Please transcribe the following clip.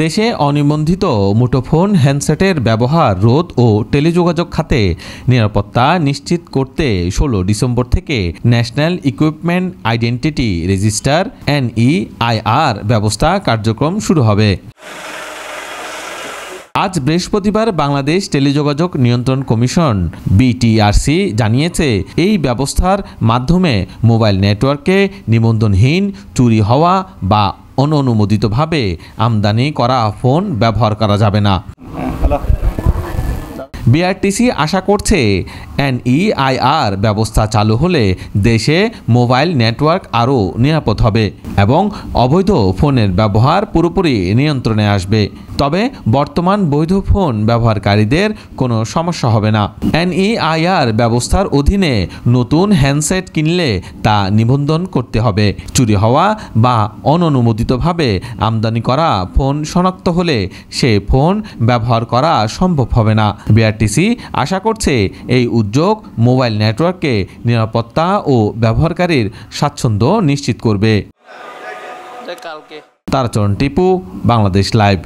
দেশে অনিবন্ধিত মুঠোফোন হ্যান্ডসেটের ব্যবহার রোধ ও টেলিযোগাযোগ খাতে নিরাপত্তা নিশ্চিত করতে ১৬ ডিসেম্বর থেকে national equipment identity register NEIR ব্যবস্থা কার্যক্রম শুরু হবে। আজ বৃহস্পতিবার বাংলাদেশ টেলিযোগাযোগ নিয়ন্ত্রণ কমিশন BTRC জানিয়েছে, এই ব্যবস্থার মাধ্যমে মোবাইল নেটওয়ার্কে নিবন্ধনহীন, চুরি হওয়া বা অননুমোদিতভাবে আমদানি করা ফোন ব্যবহার করা যাবে না। BRTC আশা করছে NEIR ব্যবস্থা চালু হলে দেশে মোবাইল নেটওয়ার্ক আরও নিরাপদ হবে এবং অবৈধ ফোনের ব্যবহার পুরোপুরি নিয়ন্ত্রণে আসবে। তবে বর্তমান বৈধ ফোন ব্যবহারকারীদের কোনো সমস্যা হবে না। NEIR ব্যবস্থার অধীনে নতুন হ্যান্ডসেট কিনলে তা নিবন্ধন করতে হবে। চুরি হওয়া বা অননুমোদিতভাবে আমদানি করা ফোন শনাক্ত হলে সে ফোন ব্যবহার করা সম্ভব হবে না। BRTC আশা করছে এই উদ্যোগ মোবাইল নেটওয়ার্কে নিরাপত্তা ও ব্যবহারকারীর স্বাচ্ছন্দ্য নিশ্চিত করবে। তারাচরণ টিপু, বাংলাদেশ লাইভ।